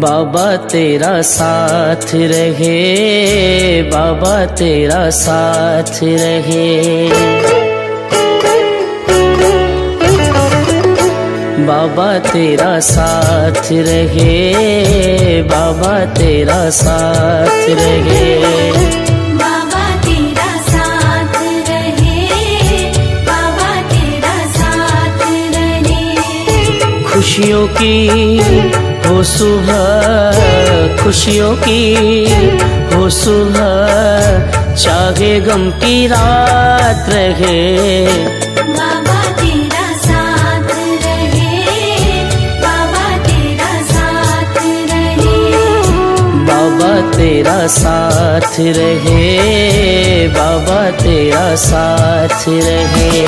बाबा तेरा साथ रहे, बाबा तेरा साथ रहे। बाबा तेरा साथ रहे, बाबा तेरा साथ रहे। बाबा तेरा साथ रहे, बाबा तेरा साथ रहे। खुशियों की हो सुबह, खुशियों की हो सुबह, चाहे गम की रात रहे। बाबा तेरा साथ रहे, बाबा तेरा साथ रहे। बाबा तेरा साथ रहे, बाबा तेरा साथ रहे।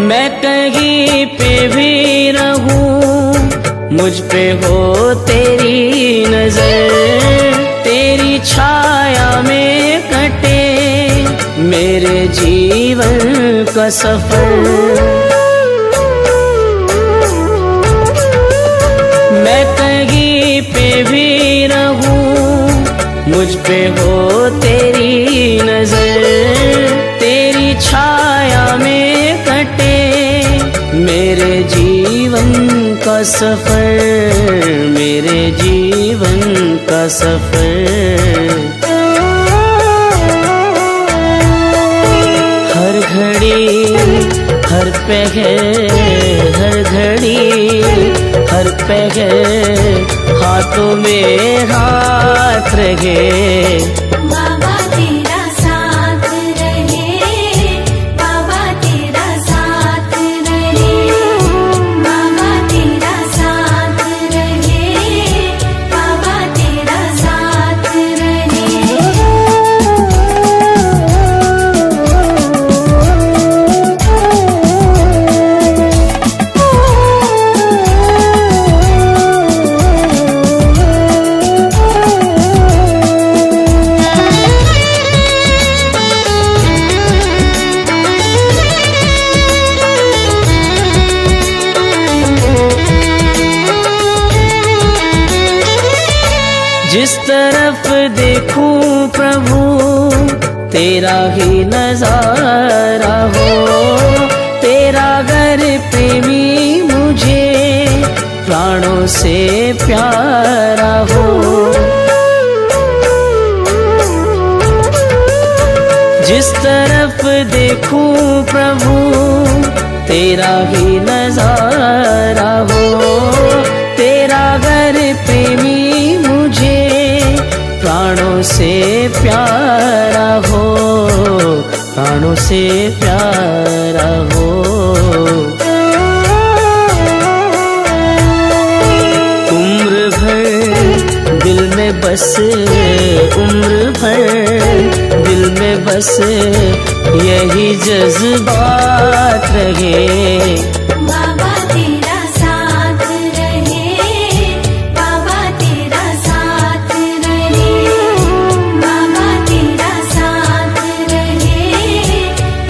मैं कहीं पे भी रहूं, मुझ पे हो तेरी नजर। तेरी छाया में कटे मेरे जीवन का सफर। मैं कहीं पे भी रहूं, मुझ पे हो तेरी नजर। तेरी छाया में कटे मेरे जीवन का सफर, मेरे जीवन का सफर। हर घड़ी हर पहर, हर घड़ी हर पहर, हाथों में हाथ रहे। बाबा तेरा साथ रहे, बाबा तेरा साथ रहे। बाबा तेरा साथ रहे, बाबा तेरा साथ रहे। जिस तरफ देखूं प्रभु तेरा ही नजारा हो। तेरा घर प्रेमी मुझे प्राणों से प्यारा हो। जिस तरफ देखूं प्रभु तेरा ही नजारा हो। तेरा घर प्रेमी मुझे प्राणों से प्यारा हो, प्राणों से प्यारा हो। उम्र भर दिल में बस, उम्र भर दिल में बस यही जज्बात रहे। बाबा तेरा साथ रहे, बाबा तेरा साथ रहे। बाबा तेरा साथ रहे,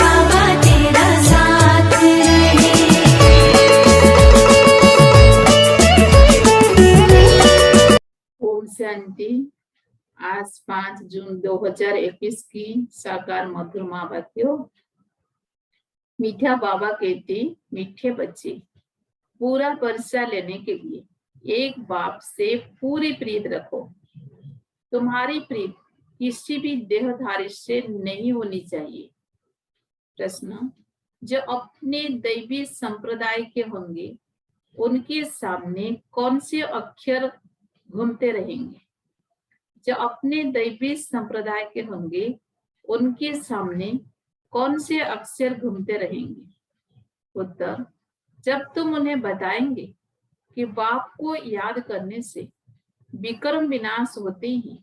बाबा तेरा साथ रहे। ओम शांति। आज 5 जून 2021 की साकार मधुर माँ वाक्यों। मीठा बाबा कहते, मीठे बच्चे, पूरा परिचय लेने के लिए एक बाप से पूरी प्रीत रखो। तुम्हारी प्रीत किसी भी देहधारी से नहीं होनी चाहिए। प्रश्न, जो अपने दैवी संप्रदाय के होंगे उनके सामने कौन से अक्षर घूमते रहेंगे? जो अपने दैवी संप्रदाय के होंगे उनके सामने कौन से अक्षर घूमते रहेंगे? उत्तर, जब तुम उन्हें बताएंगे कि बाप को याद करने से विक्रम विनाश होते हैं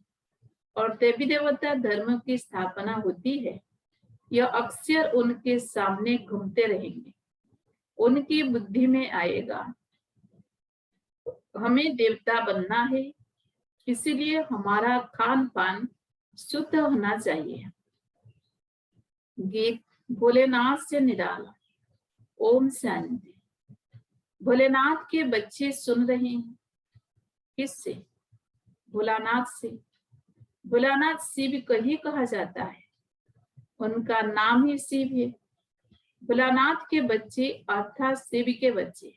और देवी देवता धर्म की स्थापना होती है, यह अक्षर उनके सामने घूमते रहेंगे। उनकी बुद्धि में आएगा, हमें देवता बनना है, इसीलिए हमारा खान पान शुद्ध होना चाहिए। गीत भोलेनाथ से निराला। ओम शांति। भोलेनाथ के बच्चे सुन रहे हैं, किससे? भोलानाथ से। भोलानाथ शिव को ही कहा जाता है, उनका नाम ही शिव है। भोलानाथ के बच्चे अर्थात शिव के बच्चे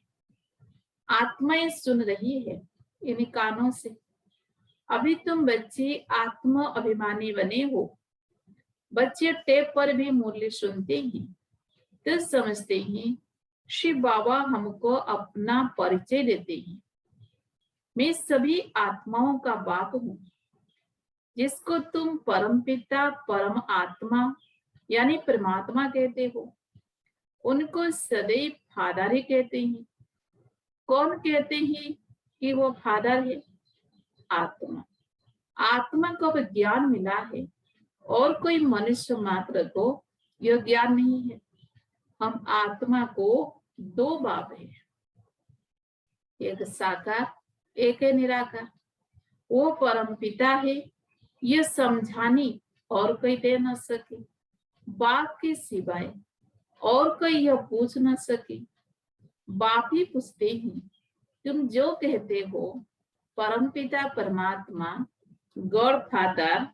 आत्माएं सुन रही है इन कानों से। अभी तुम बच्चे आत्म अभिमानी बने हो। बच्चे टेप पर भी मूल्य सुनते हैं तो समझते हैं शिव बाबा हमको अपना परिचय देते हैं। मैं सभी आत्माओं का बाप हूँ, जिसको तुम परम पिता परम आत्मा यानी परमात्मा कहते हो, उनको सदैव फादर ही कहते हैं। कौन कहते हैं कि वो फादर है? आत्मा। आत्मा को ज्ञान मिला है और कोई मनुष्य मात्र को यह ज्ञान नहीं है। हम आत्मा को दो बाप है, एक साकार एक है निराकार। वो परम पिता है, ये समझाने और कोई दे न सके। बाप के सिवाय और कोई यह पूछ न सके। बाप ही पूछते हैं, तुम जो कहते हो परम पिता परमात्मा गॉड फादर,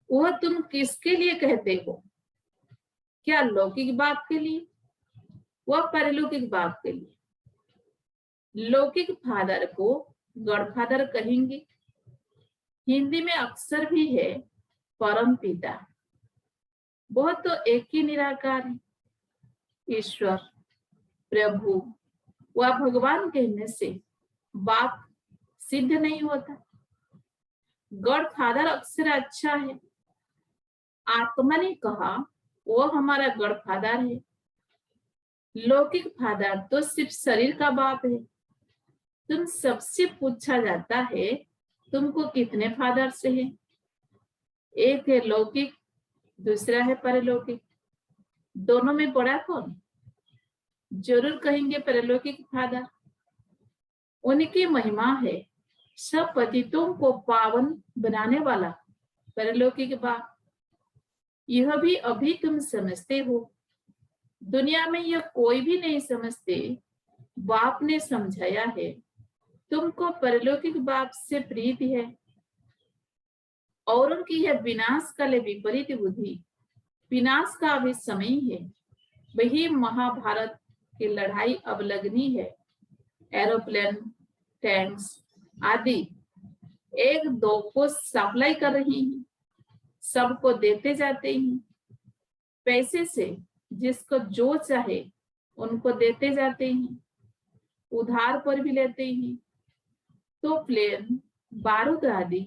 वह तुम किसके लिए कहते हो? क्या लौकिक बाप के लिए? वह परलौकिक बाप के लिए। लौकिक फादर को गॉड फादर कहेंगे। हिंदी में अक्सर भी है परम पिता। वह तो एक ही निराकार है, ईश्वर प्रभु। वह भगवान कहने से बाप सिद्ध नहीं होता। गॉड फादर अक्सर अच्छा है। आत्मा ने कहा वो हमारा गॉड फादर है। लौकिक फादर तो सिर्फ शरीर का बाप है। तुम सबसे पूछा जाता है तुमको कितने फादर से है? एक है लौकिक, दूसरा है परलौकिक। दोनों में बड़ा कौन? जरूर कहेंगे परलौकिक फादर। उनकी महिमा है सब पतितों को पावन बनाने वाला परलौकिक बाप। यह भी अभी तुम समझते हो, दुनिया में यह कोई भी नहीं समझते। बाप ने समझाया है, तुमको परलौकिक बाप से प्रीति है। और उनकी यह विनाश काले विपरीत बुद्धि, विनाश का अभी समय है। वही महाभारत की लड़ाई अब लगनी है। एरोप्लेन, टैंक्स आदि एक दो को सप्लाई कर रही हैं, सबको देते जाते हैं पैसे से। जिसको जो चाहे उनको देते जाते हैं, उधार पर भी लेते हैं। तो प्लेन, बारूद आदि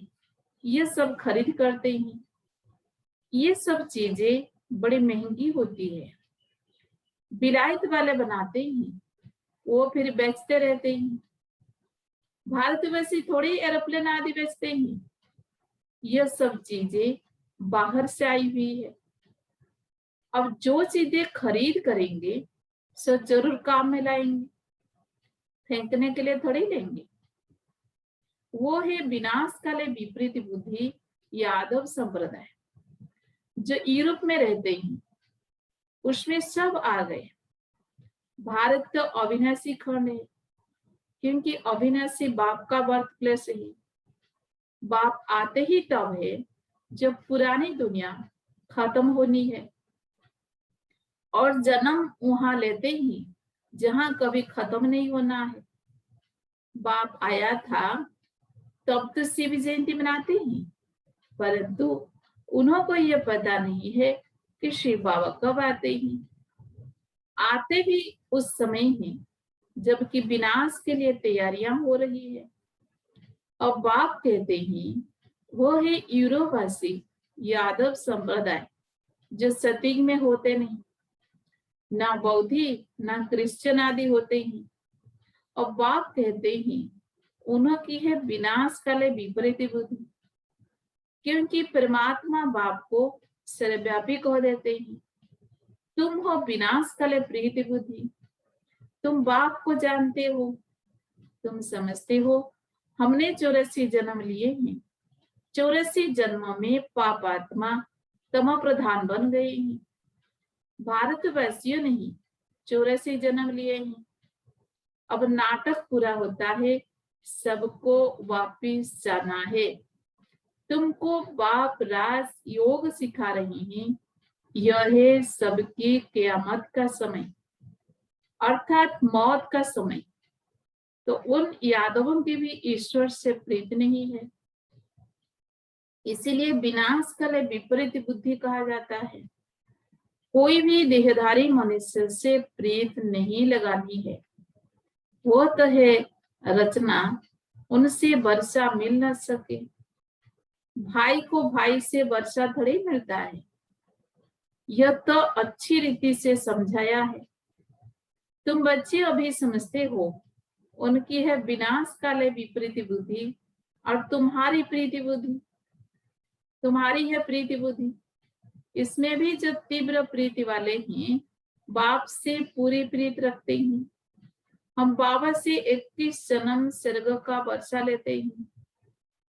ये सब खरीद करते हैं। ये सब चीजें बड़ी महंगी होती है। विलायत वाले बनाते हैं, वो फिर बेचते रहते हैं। भारतवर्षी थोड़ी एरोप्लेन आदि बेचते हैं। यह सब चीजें बाहर से आई हुई है। अब जो चीजें खरीद करेंगे सो जरूर काम में लाएंगे, फेंकने के लिए थोड़ी लेंगे। वो है विनाश काले विपरीत बुद्धि यादव संप्रदाय, जो यूरोप में रहते हैं। उसमें सब आ गए। भारत तो अविनाशी खंड है, क्योंकि अविनाशी बाप का बर्थ प्लेस है। बाप आते ही तब है जब पुरानी दुनिया खत्म होनी है, और जन्म वहां लेते ही जहां कभी खत्म नहीं होना है। बाप आया था तब तो शिव जयंती मनाते हैं, परंतु उन्हों को यह पता नहीं है कि शिव बाबा कब आते हैं। आते भी उस समय ही जबकि विनाश के लिए तैयारियां हो रही है। अब बाप कहते हैं वो है यूरोपवासी यादव संप्रदाय जो सतयुग में होते नहीं, ना बौद्धि ना क्रिश्चियन आदि होते हैं। और बाप कहते हैं उन्होंने है विनाश काले विपरीत बुद्धि, क्योंकि परमात्मा बाप को सर्वव्यापी कह देते हैं। तुम हो विनाश काले प्रीति बुद्धि, तुम बाप को जानते हो, तुम समझते हो हमने 84 जन्म लिए हैं, 84 जन्मों में पापात्मा तम प्रधान बन गए हैं। भारतवासियों नहीं 84 जन्म लिए हैं। अब नाटक पूरा होता है, सबको वापिस जाना है। तुमको बाप राज योग सिखा रही हैं। यह है सबकी क़यामत का समय, अर्थात मौत का समय। तो उन यादवों की भी ईश्वर से प्रीत नहीं है, इसीलिए विनाश काले विपरीत बुद्धि कहा जाता है। कोई भी देहधारी मनुष्य से प्रीत नहीं लगानी है। वो तो है रचना, उनसे वर्षा मिल न सके। भाई को भाई से वर्षा थोड़ी मिलता है। यह तो अच्छी रीति से समझाया है। तुम बच्चे अभी समझते हो, उनकी है विनाश काले विपरीत बुद्धि और तुम्हारी प्रीति बुद्धि, तुम्हारी है प्रीति बुद्धि। इसमें भी जो तीव्र प्रीति वाले हैं, बाप से पूरी प्रीत रखते हैं। हम बाबा से 31 जन्म स्वर्ग का वर्षा लेते हैं।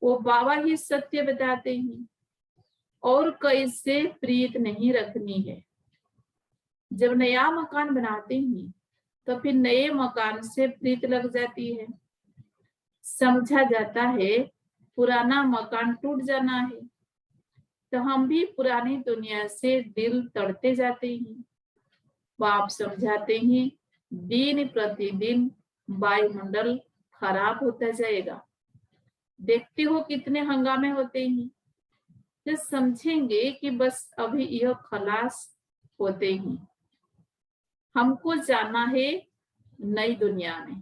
वो बाबा ही सत्य बताते हैं और कैसे प्रीत नहीं रखनी है। जब नया मकान बनाते हैं तो फिर नए मकान से प्रीत लग जाती है। समझा जाता है पुराना मकान टूट जाना है, तो हम भी पुरानी दुनिया से दिल तड़ते जाते हैं। बाप समझाते हैं दिन प्रतिदिन वायुमंडल खराब होता जाएगा। देखते हो कितने हंगामे होते हैं। तो समझेंगे कि बस अभी यह खलास होते हैं। हमको जाना है नई दुनिया में,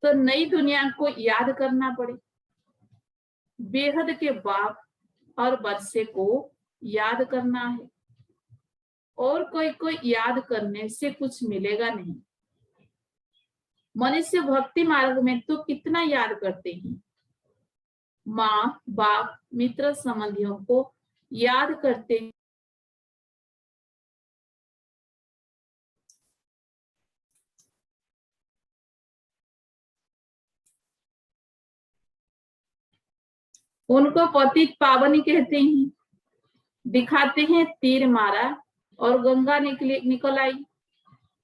तो नई दुनिया को याद करना पड़े। बेहद के बाप और वर्षे को याद करना है, और कोई याद करने से कुछ मिलेगा नहीं। मनुष्य भक्ति मार्ग में तो कितना याद करते हैं। माँ बाप मित्र संबंधियों को याद करते हैं। उनको पतित पावनी कहते हैं। दिखाते हैं तीर मारा और गंगा निकल आई।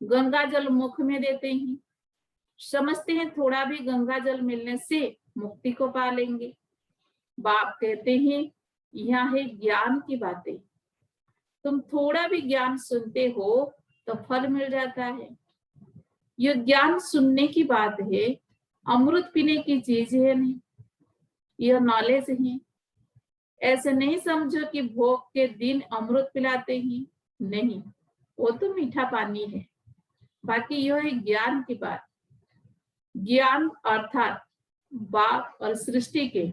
गंगा जल मुख में देते हैं। समझते हैं थोड़ा भी गंगा जल मिलने से मुक्ति को पा लेंगे। बाप कहते हैं यह है ज्ञान की बातें। तुम थोड़ा भी ज्ञान सुनते हो तो फल मिल जाता है। यह ज्ञान सुनने की बात है, अमृत पीने की चीज है नहीं। यह नॉलेज है। ऐसे नहीं समझो कि भोग के दिन अमृत पिलाते ही नहीं, वो तो मीठा पानी है। बाकी यह है ज्ञान की बात। ज्ञान अर्थात बाप और सृष्टि के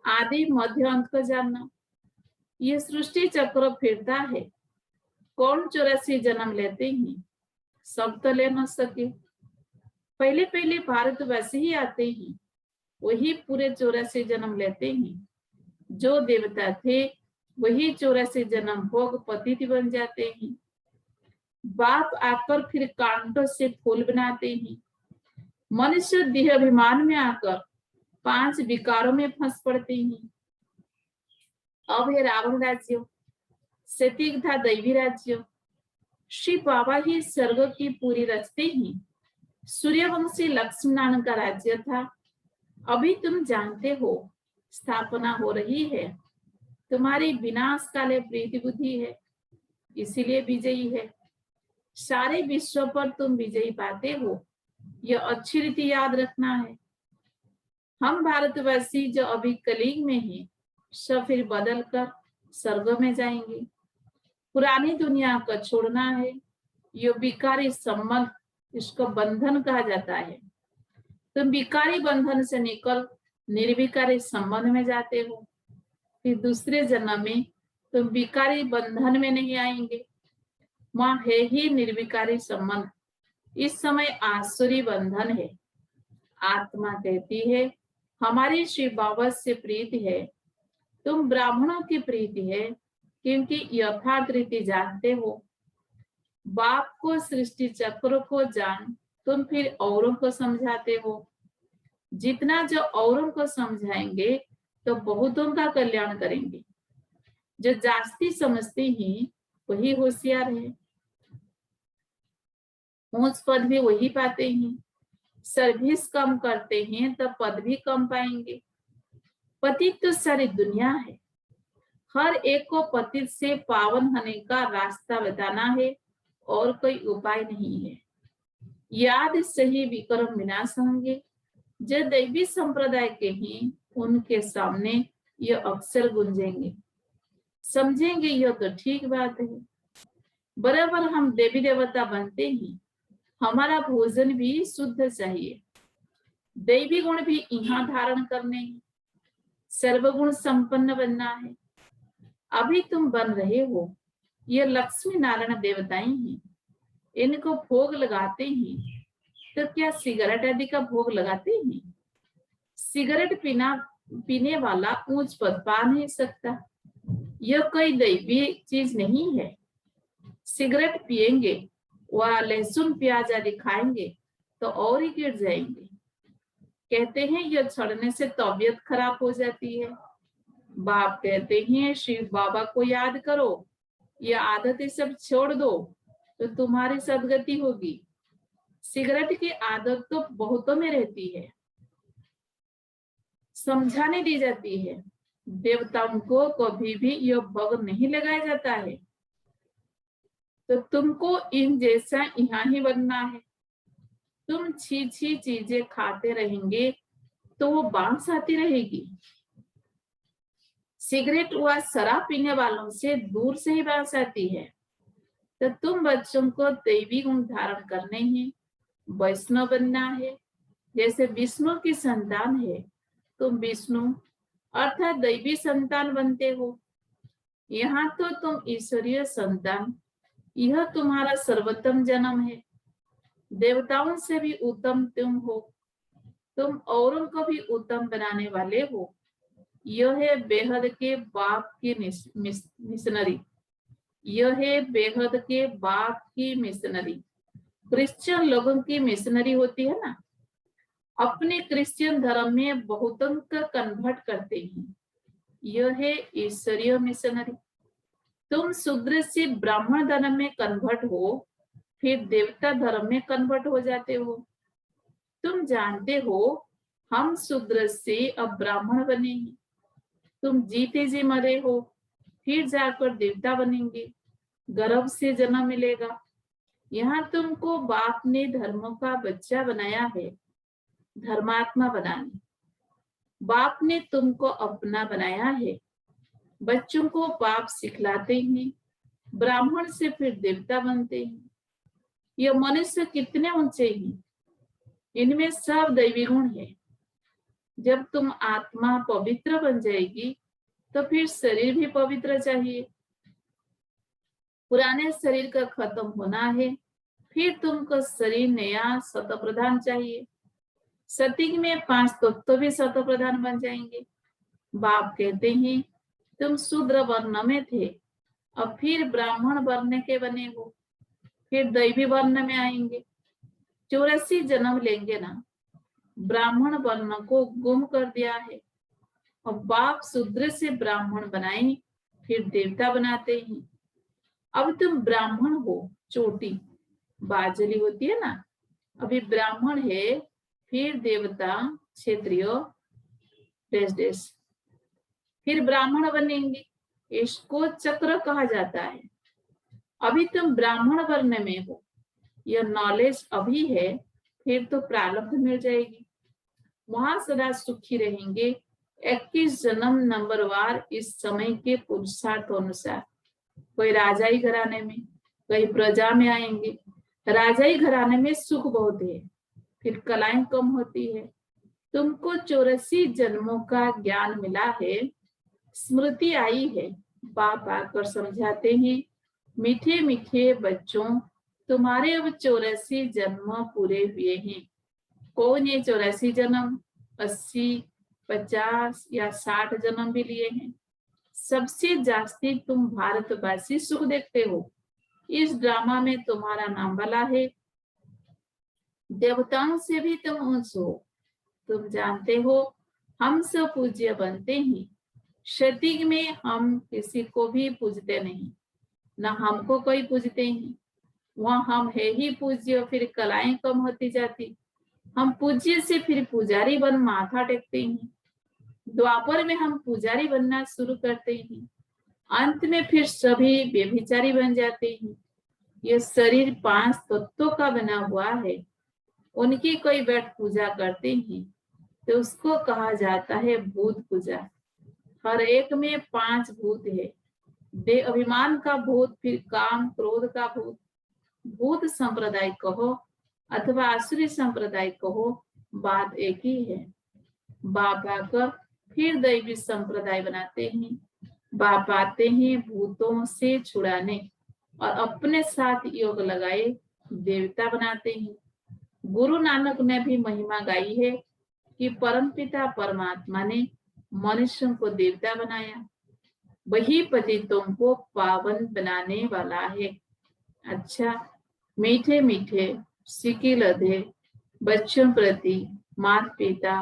आदि मध्य अंत को जानना। यह सृष्टि चक्र फिरता है। कौन 84 जन्म लेते हैं, सब तो ले न सके। पहले पहले भारतवासी ही आते हैं, वही पूरे 84 जन्म लेते हैं। जो देवता थे वही 84 जन्म भोग पतित बन जाते हैं। बाप आकर फिर कांटों से फूल बनाते हैं। मनुष्य देह अभिमान में आकर 5 विकारों में फंस पड़ते हैं। अब है रावण राज्य, सतीक था दैवी राज्य। श्री बाबा ही स्वर्ग की पूरी रचते हैं। सूर्यवंशी लक्ष्मी नारायण का राज्य था। अभी तुम जानते हो स्थापना हो रही है। तुम्हारी विनाश काले प्रीति बुद्धि है, इसीलिए विजयी है। सारे विश्व पर तुम विजयी पाते हो। यह अच्छी रीति याद रखना है। हम भारतवासी जो अभी कलयुग में हैं, सब फिर बदल कर स्वर्ग में जाएंगे। पुरानी दुनिया को छोड़ना है। यह विकारी संबंध, इसको बंधन कहा जाता है। तुम विकारी बंधन से निकल निर्विकारी संबंध में जाते हो। फिर दूसरे जन्म में तुम विकारी बंधन में नहीं आएंगे। वहां है ही निर्विकारी संबंध। इस समय आसुरी बंधन है। आत्मा कहती है हमारी शिव बाबा से प्रीति है, तुम ब्राह्मणों की प्रीति है, क्योंकि यथार्थ रीति जानते हो। बाप को सृष्टि चक्र को जान तुम फिर औरों को समझाते हो। जितना जो औरों को समझाएंगे तो बहुतों का कल्याण करेंगे। जो जास्ती समझते हैं वही होशियार है। ऊंच पद भी वही पाते हैं। सर्विस कम करते हैं तो पद भी कम पाएंगे। पतित तो सारी दुनिया है। हर एक को पतित से पावन होने का रास्ता बताना है और कोई उपाय नहीं है। याद सही विक्रम विनाश होंगे। जो दैवी संप्रदाय के हैं उनके सामने ये अक्सर गुंजेंगे। समझेंगे यह तो ठीक बात है। बराबर हम देवी देवता बनते हैं। हमारा भोजन भी शुद्ध चाहिए। दैवी गुण भी यहाँ धारण करने हैं। सर्वगुण संपन्न बनना है। अभी तुम बन रहे हो। ये लक्ष्मी नारायण देवताएं हैं। इनको भोग लगाते हैं तो क्या सिगरेट आदि का भोग लगाते हैं? सिगरेट पीने वाला ऊंच पद पा नहीं सकता। यह कोई दैवी चीज नहीं है। सिगरेट पिएंगे वह लहसुन प्याज आदि खाएंगे तो और ही गिर जाएंगे। कहते हैं यह छोड़ने से तबीयत खराब हो जाती है। बाप कहते हैं शिव बाबा को याद करो, यह आदतें सब छोड़ दो तो तुम्हारी सदगति होगी। सिगरेट की आदत तो बहुतों में रहती है। समझाने दी जाती है। देवताओं को कभी भी यह भोग नहीं लगाया जाता है। तो तुमको इन जैसा यहाँ ही बनना है। तुम छी चीजें खाते रहेंगे तो वो बांस आती रहेगी। सिगरेट व शराब पीने वालों से दूर से ही बांस आती है। तो तुम बच्चों को दैवी गुण धारण करने हैं, वैष्णव बनना है। जैसे विष्णु की संतान है, तुम विष्णु अर्थात दैवी संतान बनते हो। यहाँ तो तुम ईश्वरीय संतान, यह तुम्हारा सर्वोत्तम जन्म है। देवताओं से भी उत्तम तुम हो। तुम औरों को भी उत्तम बनाने वाले हो। यह है बेहद के बाप की मिशनरी। यह है बेहद के बाप की मिशनरी। क्रिश्चियन लोगों की मिशनरी होती है ना, अपने क्रिश्चियन धर्म में बहुतों का कन्वर्ट करते हैं। यह है ईश्वरीय मिशनरी। तुम शूद्र से ब्राह्मण धर्म में कन्वर्ट हो, फिर देवता धर्म में कन्वर्ट हो जाते हो। तुम जानते हो हम शूद्र से अब ब्राह्मण बने हैं। तुम जीते जी मरे हो, फिर जाकर देवता बनेंगे। गर्भ से जन्म मिलेगा। यहाँ तुमको बाप ने धर्मों का बच्चा बनाया है, धर्मात्मा बनाने। बाप ने तुमको अपना बनाया है। बच्चों को बाप सिखलाते हैं। ब्राह्मण से फिर देवता बनते हैं। ये मनुष्य कितने ऊंचे हैं। इनमें सब दैवी गुण है। जब तुम आत्मा पवित्र बन जाएगी तो फिर शरीर भी पवित्र चाहिए। पुराने शरीर का खत्म होना है, फिर तुमको शरीर नया शत प्रधान चाहिए। सतिग में 5 तत्व भी शत प्रधान बन जाएंगे। बाप कहते हैं तुम शूद्र वर्ण में थे, अब फिर ब्राह्मण वर्ण के बने हो, फिर दैवी वर्ण में आएंगे। 84 जन्म लेंगे ना। ब्राह्मण वर्ण को गुम कर दिया है और बाप शूद्र से ब्राह्मण बनाए, फिर देवता बनाते हैं। अब तुम ब्राह्मण हो, चोटी बाजली होती है ना, अभी ब्राह्मण है, फिर देवता, क्षत्रिय, फिर ब्राह्मण बनेंगे। इसको चक्र कहा जाता है। अभी तुम ब्राह्मण वर्ण में हो, यह नॉलेज अभी है, फिर तो प्रारब्ध मिल जाएगी। वहां सदा सुखी रहेंगे। 21 जन्म नंबरवार इस समय के पुरुषार्थ अनुसार। कोई राजाई घराने में, कोई प्रजा में आएंगे। राजाई घराने में सुख बहुत है, फिर कलाएं कम होती है। तुमको 84 जन्मों का ज्ञान मिला है, स्मृति आई है। बाप आकर समझाते हैं, मीठे मीठे बच्चों, तुम्हारे अब 84 जन्म पूरे हुए हैं। कौन ये 84 जन्म? 80, 50 या 60 जन्म भी लिए हैं। सबसे जास्ती तुम भारतवासी सुख देखते हो। इस ड्रामा में तुम्हारा नाम वाला है। देवताओं से भी तुम ऊंच हो। तुम जानते हो हम सब पूज्य बनते हैं। क्षतिक में हम किसी को भी पूजते नहीं, न हमको कोई पूजते हैं। वहाँ हम है ही पूज्य, फिर कलाएं कम होती जाती। हम पूज्य से फिर पुजारी बन माथा टेकते हैं। द्वापर में हम पुजारी बनना शुरू करते हैं। अंत में फिर सभी व्यभिचारी बन जाते हैं। ये शरीर 5 तत्वों का बना हुआ है। उनकी कोई बैठ पूजा करते हैं तो उसको कहा जाता है भूत पूजा। हर एक में 5 भूत है। देह अभिमान का भूत, फिर काम क्रोध का भूत। भूत संप्रदाय कहो अथवा आसुरी संप्रदाय कहो, बात एक ही है। बाप आकर फिर दैवी संप्रदाय बनाते हैं। बाप आते हैं भूतों से छुड़ाने और अपने साथ योग लगाए देवता बनाते हैं। गुरु नानक ने भी महिमा गाई है कि परमपिता परमात्मा ने मनुष्यों को देवता बनाया, वही पतितों को पावन बनाने वाला है। अच्छा, मीठे मीठे सिकी लधे बच्चों प्रति माता पिता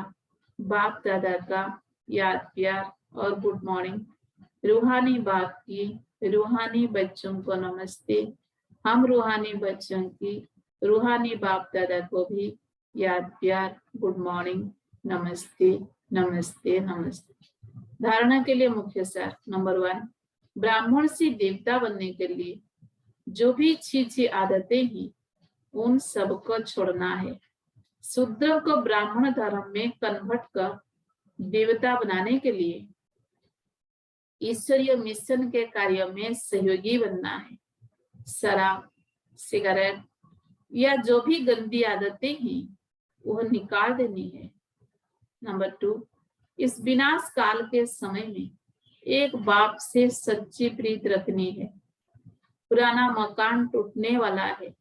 बाप दादा का याद प्यार और गुड मॉर्निंग। रूहानी बाप की रूहानी बच्चों को नमस्ते। हम रूहानी बच्चों की रूहानी बाप दादा को भी याद प्यार गुड मॉर्निंग, नमस्ते नमस्ते नमस्ते। धारणा के लिए मुख्य सार नंबर 1, ब्राह्मण से देवता बनने के लिए जो भी अच्छी आदतें हैं उन सबको छोड़ना है। शूद्र को ब्राह्मण धर्म में कन्वर्ट कर देवता बनाने के लिए ईश्वरीय मिशन के कार्य में सहयोगी बनना है। शराब, सिगरेट या जो भी गंदी आदतें हैं वह निकाल देनी है। नंबर 2, इस विनाश काल के समय में एक बाप से सच्ची प्रीत रखनी है। पुराना मकान टूटने वाला है,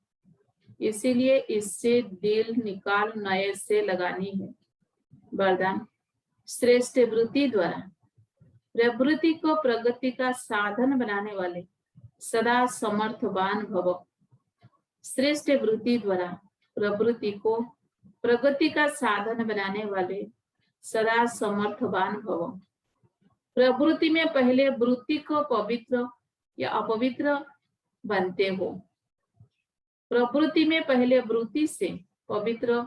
इसीलिए इससे दिल निकाल नए से लगानी है। वरदान, श्रेष्ठ वृत्ति द्वारा प्रवृत्ति को प्रगति का साधन बनाने वाले सदा समर्थवान भव। श्रेष्ठ वृत्ति द्वारा प्रवृत्ति को प्रगति का साधन बनाने वाले सदा समर्थवान भव। प्रवृत्ति में पहले वृत्ति को पवित्र या अपवित्र बनते हो। प्रवृत्ति में पहले वृत्ति से पवित्र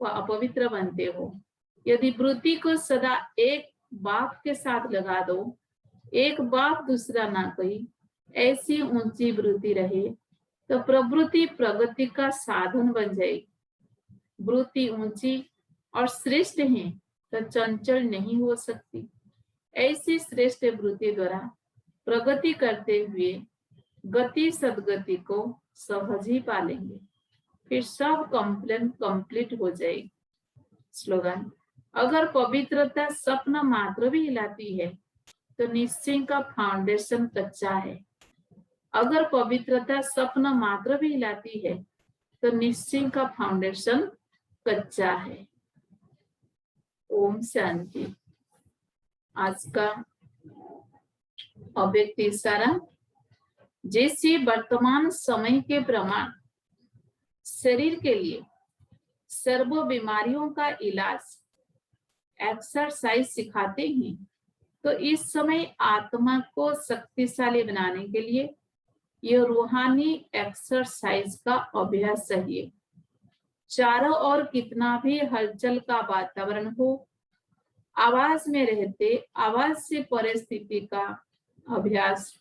व अपवित्र बनते हो। यदि वृत्ति को सदा एक बाप के साथ लगा दो, एक बाप दूसरा ना कोई, ऐसी ऊंची वृत्ति रहे तो प्रवृत्ति प्रगति का साधन बन जाएगी। वृत्ति ऊंची और श्रेष्ठ है तो चंचल नहीं हो सकती। ऐसी श्रेष्ठ वृत्ति द्वारा प्रगति करते हुए गति सदगति को सहज ही पालेंगे, फिर सब कंप्लेन कंप्लीट हो जाएगी। स्लोगन, अगर पवित्रता स्वप्न मात्र भी हिलाती है तो निश्चय का फाउंडेशन कच्चा है। अगर पवित्रता स्वप्न मात्र भी हिलाती है तो निश्चय का फाउंडेशन कच्चा है। ओम शांति। आज का अव्यक्त इशारा, जैसे वर्तमान समय के प्रमाण शरीर के लिए सर्व बीमारियों का इलाज एक्सरसाइज सिखाते हैं, तो इस समय आत्मा को शक्तिशाली बनाने के लिए यह रूहानी एक्सरसाइज का अभ्यास चाहिए। चारों ओर कितना भी हलचल का वातावरण हो, आवाज में रहते आवाज से परिस्थिति का अभ्यास,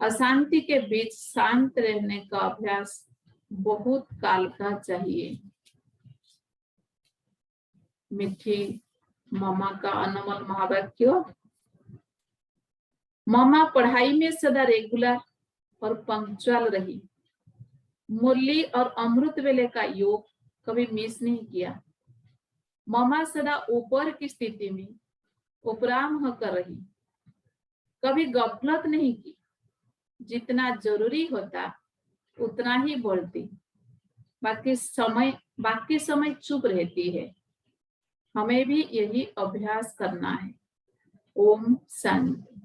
अशांति के बीच शांत रहने का अभ्यास बहुत काल का चाहिए। मिठी मामा का अनमोल महावाक्य। मामा पढ़ाई में सदा रेगुलर और पंक्चुअल रही। मुरली और अमृत वेले का योग कभी मिस नहीं किया। मामा सदा ऊपर की स्थिति में उपराम होकर रही। कभी गफलत नहीं की, जितना जरूरी होता उतना ही बोलती, बाकी समय चुप रहती है। हमें भी यही अभ्यास करना है। ओम शांति।